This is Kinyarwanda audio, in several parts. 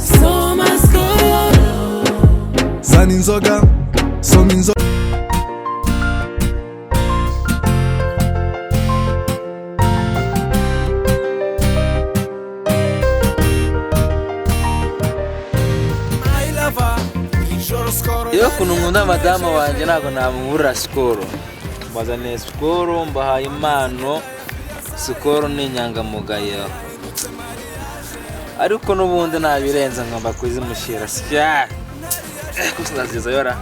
Soma skoro. Zana inzoga, soma inzoga. Iyo kuntu nkunda madamu wanjye ntabwo namubura Skol. Mbazaniye Skol, mbahaye impano. Skol ni inyangamugayo. Ariko n'ubundi nabirenza ngomba kuzimushira sya. Kusaziza yora.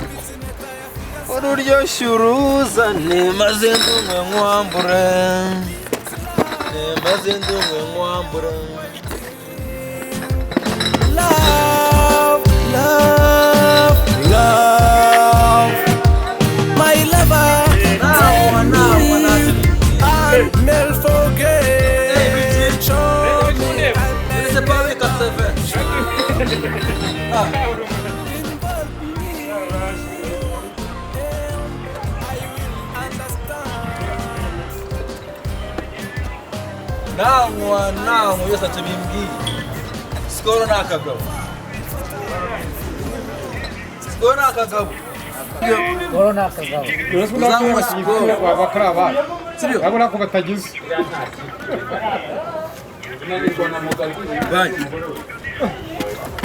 Ururyoshye uruzane maze ndumwe nkwambure. Maze ndumwe nkwambure. Love, love, love. My lover. Now, I'll never forget. Show me. c'est pas avec un serveur. Now, yose tubimbwiye. Skol nakagabo. Skol nakagabo. Corona akagabo. Uzanywa Skol. Bakora abana. Sibyo? Abona ko batagize. Banye.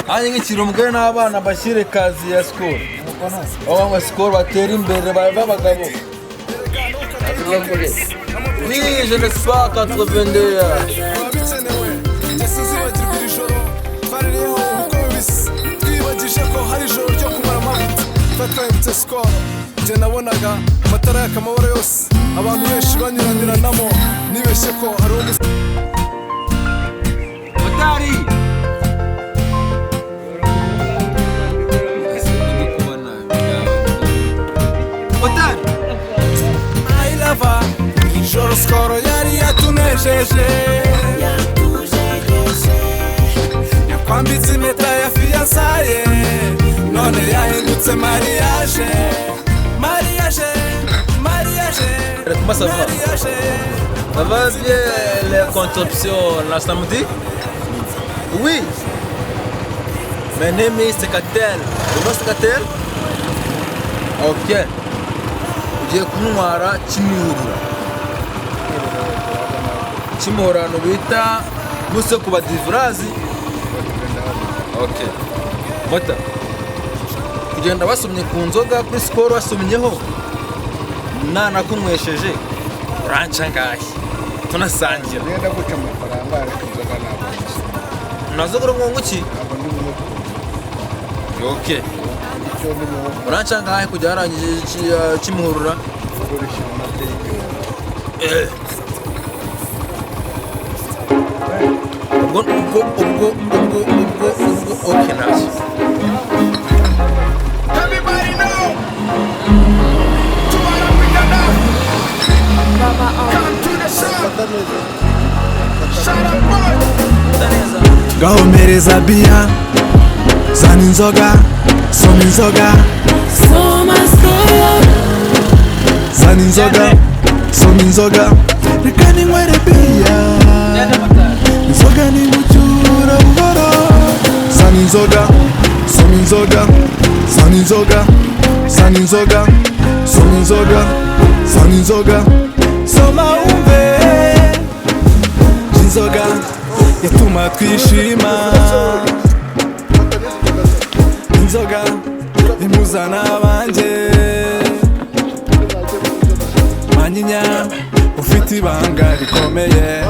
Hanyuma nk'ikiro umugore n'abana bashyire kazi ya Skol. Abanywa Skol batera imbere b'abagabo. Oui, je ne sais pas 82 ans. Skol je nabonaga amatara y'akamabara yose abantu benshi banyuraniranamo nibeshye ko ari Otari. Otari. I love her. Ijoro Skol yari yatunejeje. Yakwambitse impeta ya fiançaye. None yahindutse mariage. Mariage. Mariage. Comment ça va? Ça va bien les contractions la samedi? Oui. My name is Sekatel. You know Sekatel? Ok. Ugiye kuntwara Kimihurura. Kimihurano bita Muse kuba divrazi. Ok. Mota. Kugenda basomye ku nzoga kuri Skol wasomyeho. Nana kunywesheje. Urancangaye. Tunasangira. Ngenda guca amafaranga ariko inzoga ntabwo. Nazogora ngo iki? Okay. Urancangaye kujya harangije Kimihurura. Ubwo okay nazo. Everybody know. Baba on. Come to the sun. Shut up, boy. Gahomereza bia. Zana inzoga, soma inzoga. Soma skoro. Zana inzoga, soma inzoga. Reka ninywere bia. Inzoga ni gucyura buhoro. Zana inzoga, soma inzoga. Zana inzoga, zana inzoga. Soma inzoga, zana inzoga. Soma umve. Inzoga yatuma twishima. Inzoga imuzana abanje. Manyinya ufite ibanga rikomeye.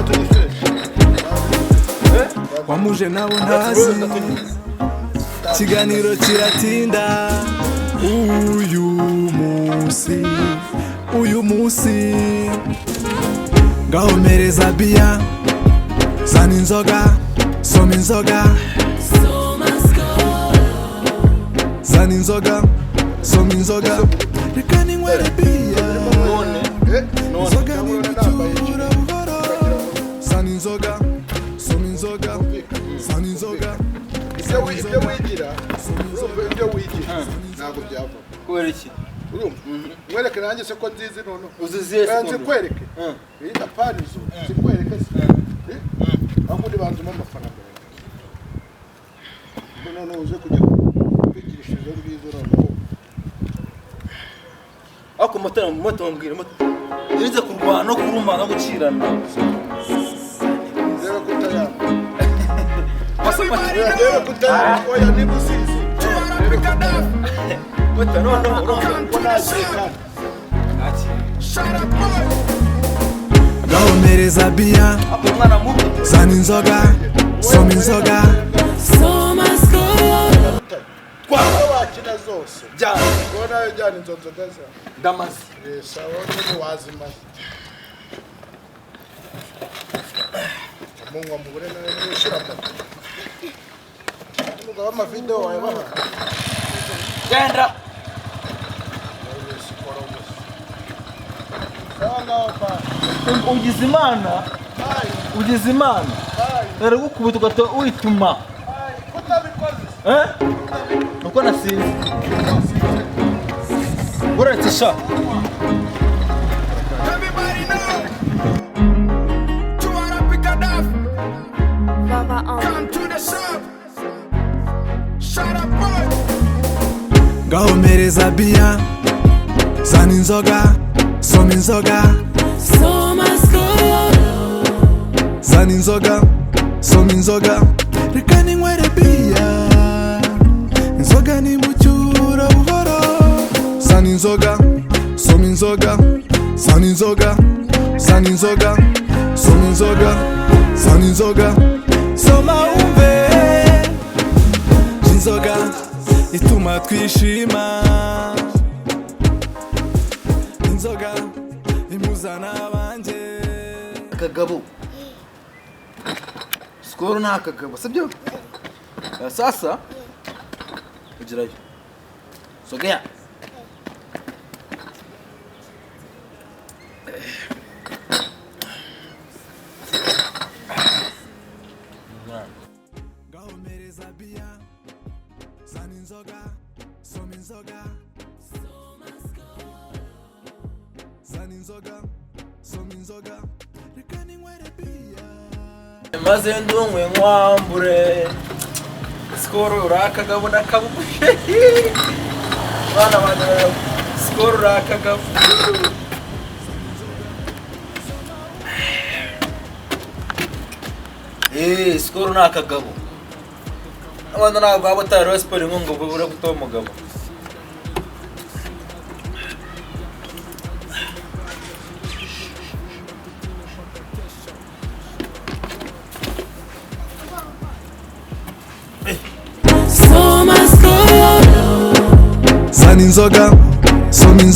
Wamuje nabo ntazi. Kiganiro kiratinda. Uyu munsi gahomereza bia. Zana inzoga, soma inzoga. Soma skoro. Zana inzoga, soma inzoga. Reka ninywere bia. Inzoga ni gucyura buhoro. Zana inzoga, soma inzoga. Zana inzoga. Ibyo wigira ntabwo byava. Kubera iki? Mwereke nanjye se ko nzizi none. Uziziye Nanjye kwereke. Ita panizo. Sikwereke se. Akundi banzuma amafaranga. none uze kujya kwigirisha izo ngizo noneho. ako motara mu moto mbwira moto irize kurwana no kuruma no gucirana Reba kutayama. pasapa Reba kutayama. Oya ni musizi. moto no Mbona ashika. Gahomereza bia ako mwana muto zana inzoga soma inzoga So much gold. Twaba wakina zose. jana Mbona yajyana inzo nzoga za. ndamazi Sawa ni wazima. Mungu mugure na nishira pa. Mungu ama video wayabaha. genda ugize imana Hai, ugize imana hai, rero gukubita ugato wituma hai. Kutabikoze. nuko nasinze uretse sha Everybody know. To Arabica Duff, Baba on come to the shop. Shut up, boy. Gahomereza bia zana inzoga soma inzoga So much gold. zana inzoga soma inzoga reka ninywere bia inzoga ni mucyura buhoro zana inzoga soma inzoga zana inzoga zana inzoga soma inzoga zana inzoga soma wumve inzoga ituma twishima inzoga imuzana abanjye akagabo skoro nta kagabo sibyo sasa ugirayo sogea gahomereza bia zana inzoga soma inzoga zana inzoga soma inzoga reka ninywere bia maze ndumwe nkwambure skoro urakagabo nakabugushe bana bana skoro urakagabo skoro nakagabo abana ntabwo waba utari siporo inkunga ubwo bura gutoba umugabo So much gold. zana inzoga soma inzoga